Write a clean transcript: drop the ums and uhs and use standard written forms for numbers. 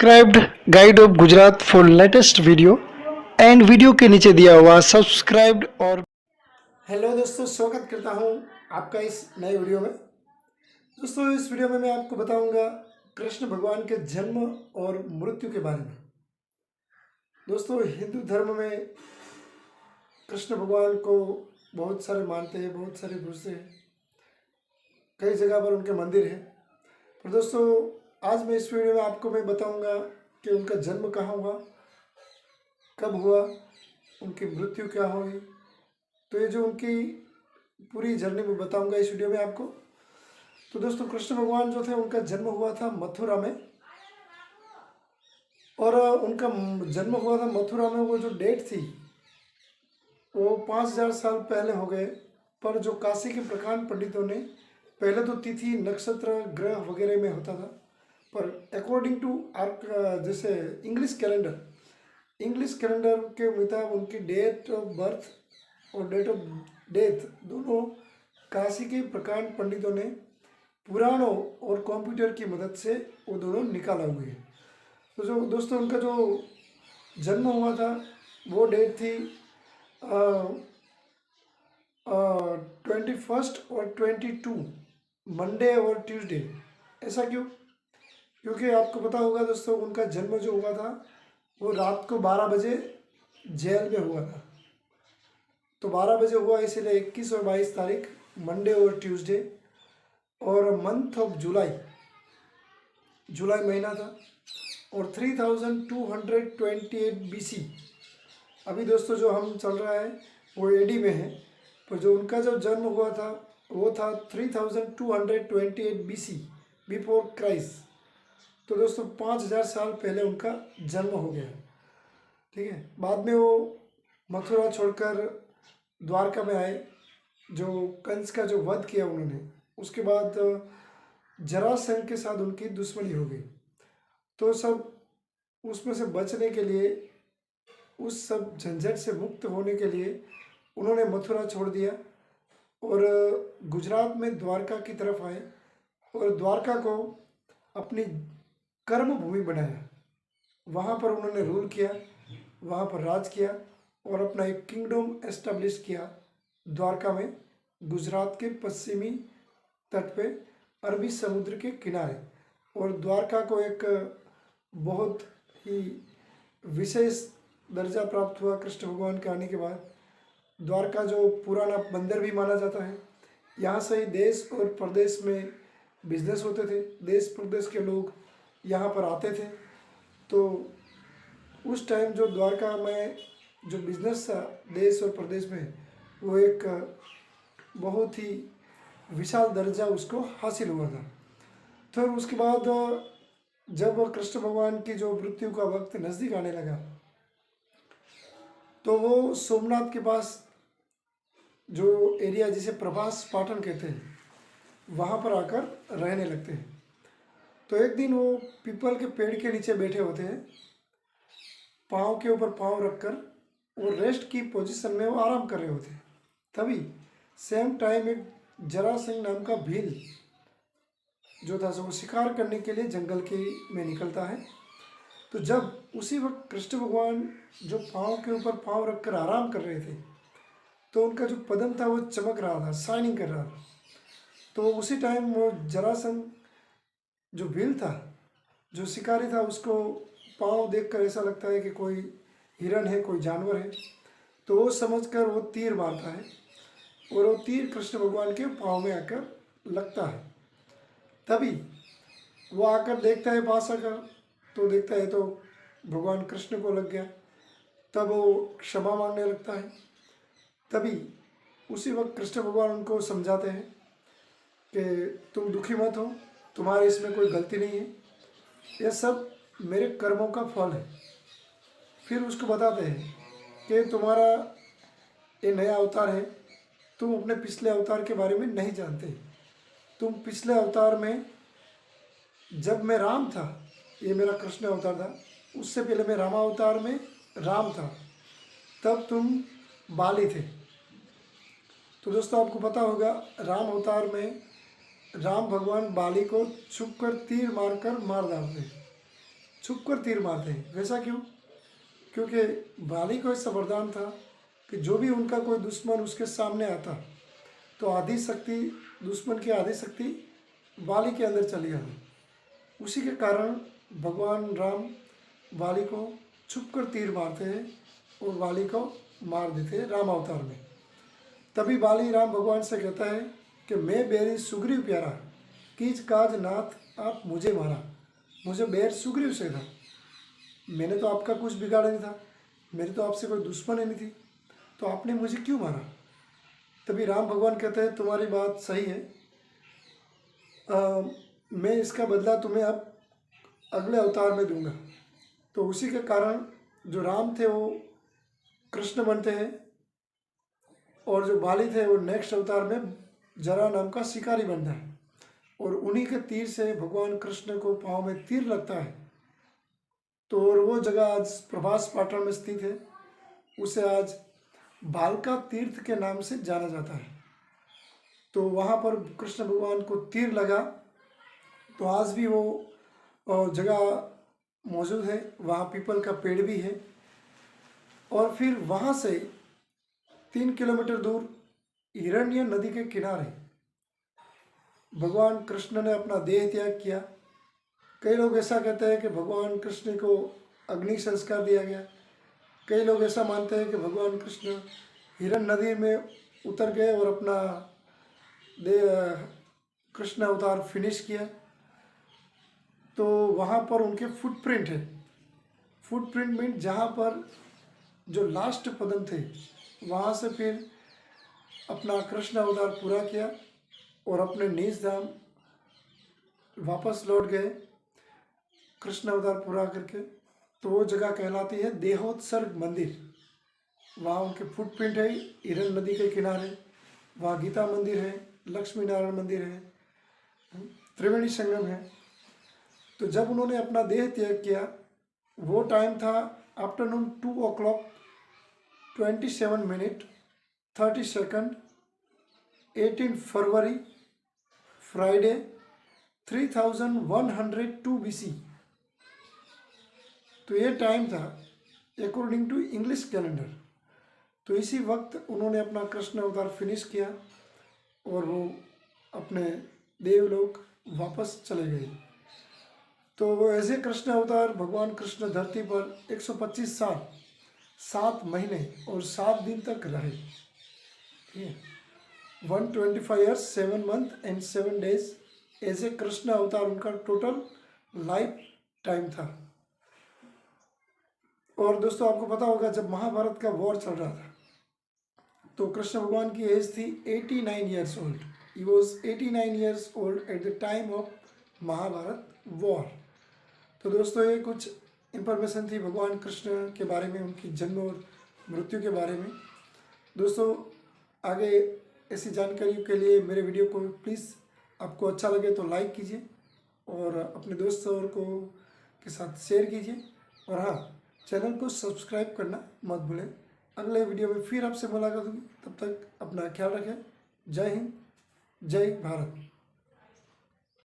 Subscribed guide of Gujarat for latest video and video के नीचे दिया हुआ सब्सक्राइब्ड और हेलो दोस्तों, स्वागत करता हूं आपका इस नए वीडियो में। दोस्तों, इस वीडियो में मैं आपको बताऊंगा कृष्ण भगवान के जन्म और मृत्यु के बारे में। दोस्तों, हिंदू धर्म में कृष्ण भगवान को बहुत सारे मानते हैं, बहुत सारे पूजते हैं, कई जगह पर उनके मंदिर हैं। पर दोस्तों, आज मैं इस वीडियो में आपको मैं बताऊंगा कि उनका जन्म कहाँ हुआ, कब हुआ, उनकी मृत्यु क्या हुई। तो ये जो उनकी पूरी जर्नी में बताऊंगा इस वीडियो में आपको। तो दोस्तों, कृष्ण भगवान जो थे उनका जन्म हुआ था मथुरा में, और उनका जन्म हुआ था मथुरा में। वो जो डेट थी वो 5000 साल पहले हो गए, पर जो काशी के प्रकांड पंडितों ने पहले तो तिथि नक्षत्र ग्रह वगैरह में होता था, पर अकॉर्डिंग टू जैसे इंग्लिश कैलेंडर के मुताबिक उनकी डेट ऑफ बर्थ और डेट ऑफ डेथ दोनों काशी के प्रकांड पंडितों ने पुराणों और कंप्यूटर की मदद से वो दोनों निकाला हुए हैं। तो जो दोस्तों उनका जो जन्म हुआ था वो डेट थी 21 और 22, मंडे और ट्यूसडे। ऐसा क्यों? क्योंकि आपको पता होगा दोस्तों, उनका जन्म जो हुआ था वो रात को 12 बजे जेल में हुआ था। तो 12 बजे हुआ, इसीलिए 21 और 22 तारीख मंडे और ट्यूसडे, और मंथ ऑफ जुलाई महीना था, और 3228 BC। अभी दोस्तों जो हम चल रहा है वो एडी में है, पर जो उनका जो जन्म हुआ था वो था 3228 BC बिफोर क्राइस्ट। तो दोस्तों 5000 साल पहले उनका जन्म हो गया, ठीक है। बाद में वो मथुरा छोड़कर द्वारका में आए, जो कंस का जो वध किया उन्होंने। उसके बाद जरासंध के साथ उनकी दुश्मनी हो गई, तो सब उसमें से बचने के लिए, उस सब झंझट से मुक्त होने के लिए उन्होंने मथुरा छोड़ दिया और गुजरात में द्वारका की तरफ आए, और द्वारका को अपनी कर्म भूमि बनाया। वहाँ पर उन्होंने रूल किया, वहाँ पर राज किया, और अपना एक किंगडम एस्टेब्लिश किया द्वारका में, गुजरात के पश्चिमी तट पे, अरबी समुद्र के किनारे। और द्वारका को एक बहुत ही विशेष दर्जा प्राप्त हुआ कृष्ण भगवान के आने के बाद। द्वारका जो पुराना बंदर भी माना जाता है, यहाँ से ही देश और प्रदेश में बिजनेस होते थे, देश प्रदेश के लोग यहाँ पर आते थे। तो उस टाइम जो द्वारका में जो बिजनेस था देश और प्रदेश में, वो एक बहुत ही विशाल दर्जा उसको हासिल हुआ था। तो उसके बाद जब कृष्ण भगवान की जो मृत्यु का वक्त नज़दीक आने लगा, तो वो सोमनाथ के पास जो एरिया जिसे प्रभास पाटन कहते हैं, वहाँ पर आकर रहने लगते हैं। तो एक दिन वो पीपल के पेड़ के नीचे बैठे होते हैं, पाँव के ऊपर पाँव रखकर, वो रेस्ट की पोजीशन में वो आराम कर रहे होते हैं। तभी सेम टाइम एक जरासंध नाम का भील जो था, वो शिकार करने के लिए जंगल के में निकलता है। तो जब उसी वक्त कृष्ण भगवान जो पाँव के ऊपर पाँव रखकर आराम कर रहे थे, तो उनका जो पदम था वो चमक रहा था, शाइनिंग कर रहा था। तो उसी टाइम वो जरासंध जो भील था, जो शिकारी था, उसको पाँव देखकर ऐसा लगता है कि कोई हिरन है, कोई जानवर है। तो वो समझकर वो तीर मारता है, और वो तीर कृष्ण भगवान के पाँव में आकर लगता है। तभी वो आकर देखता है, पास आकर तो देखता है तो भगवान कृष्ण को लग गया। तब वो क्षमा मांगने लगता है। तभी उसी वक्त कृष्ण भगवान उनको समझाते हैं कि तुम दुखी मत हो, तुम्हारे इसमें कोई गलती नहीं है, यह सब मेरे कर्मों का फल है। फिर उसको बताते हैं कि तुम्हारा ये नया अवतार है, तुम अपने पिछले अवतार के बारे में नहीं जानते। तुम पिछले अवतार में, जब मैं राम था, ये मेरा कृष्ण अवतार था, उससे पहले मैं रामावतार में राम था, तब तुम बाली थे। तो दोस्तों आपको पता होगा, राम अवतार में राम भगवान बाली को छुपकर तीर मारकर मार डालते हैं। छुप कर तीर मारते हैं। वैसा क्यों? क्योंकि बाली को ऐसा वरदान था कि जो भी उनका कोई दुश्मन उसके सामने आता तो आधी शक्ति, दुश्मन की आधी शक्ति बाली के अंदर चली आती। उसी के कारण भगवान राम बाली को छुप कर तीर मारते हैं और बाली को मार देते हैं राम अवतार में। तभी बाली राम भगवान से कहता है कि मैं बेरी सुग्रीव प्यारा, कीज काज नाथ आप मुझे मारा। मुझे बैर सुग्रीव से था, मैंने तो आपका कुछ बिगाड़ा नहीं था, मेरी तो आपसे कोई दुश्मन ही नहीं थी, तो आपने मुझे क्यों मारा? तभी राम भगवान कहते हैं तुम्हारी बात सही है, मैं इसका बदला तुम्हें अब अगले अवतार में दूंगा। तो उसी के कारण जो राम थे वो कृष्ण बनते हैं और जो बाली थे वो नेक्स्ट अवतार में जरा नाम का शिकारी बनता है और उन्हीं के तीर से भगवान कृष्ण को पाँव में तीर लगता है। तो और वो जगह आज प्रभास पाटन में स्थित है, उसे आज भालका तीर्थ के नाम से जाना जाता है। तो वहाँ पर कृष्ण भगवान को तीर लगा तो आज भी वो जगह मौजूद है, वहाँ पीपल का पेड़ भी है। और फिर वहाँ से 3 किलोमीटर दूर हिरण्य नदी के किनारे भगवान कृष्ण ने अपना देह त्याग किया। कई लोग ऐसा कहते हैं कि भगवान कृष्ण को अग्नि संस्कार दिया गया, कई लोग ऐसा मानते हैं कि भगवान कृष्ण हिरण्य नदी में उतर गए और अपना देह कृष्ण अवतार फिनिश किया। तो वहाँ पर उनके फुटप्रिंट है। फुटप्रिंट मीन जहाँ पर जो लास्ट पदम थे वहाँ से फिर अपना कृष्ण अवतार पूरा किया और अपने निज धाम वापस लौट गए कृष्ण अवतार पूरा करके। तो वो जगह कहलाती है देहोत्सर्ग मंदिर। वहाँ उनके फुटप्रिंट है हिरण्य नदी के किनारे। वहाँ गीता मंदिर है, लक्ष्मी नारायण मंदिर है, त्रिवेणी संगम है। तो जब उन्होंने अपना देह त्याग किया वो टाइम था आफ्टरनून 2:27 18 फरवरी फ्राइडे 3102 BC। तो ये टाइम था अकॉर्डिंग टू इंग्लिश कैलेंडर। तो इसी वक्त उन्होंने अपना कृष्ण अवतार फिनिश किया और वो अपने देवलोक वापस चले गए। तो वो ऐसे कृष्ण अवतार भगवान कृष्ण धरती पर 125 साल 7 महीने और 7 दिन तक रहे। ठीक है, 125 years 7 months and 7 days as a Krishna avatar उनका टोटल लाइफ टाइम था। और दोस्तों आपको पता होगा जब महाभारत का वॉर चल रहा था तो कृष्ण भगवान की एज थी 89 years old। He was 89 years old at the time of Mahabharata war. तो दोस्तों ये कुछ इन्फॉर्मेशन थी भगवान कृष्ण के बारे में, उनकी जन्म और मृत्यु के बारे में। दोस्तों आगे ऐसी जानकारी के लिए मेरे वीडियो को प्लीज़ आपको अच्छा लगे तो लाइक कीजिए और अपने दोस्तों को के साथ शेयर कीजिए और हाँ, चैनल को सब्सक्राइब करना मत भूलें। अगले वीडियो में फिर आपसे मुलाकात होगी, तब तक अपना ख्याल रखें। जय हिंद, जय भारत।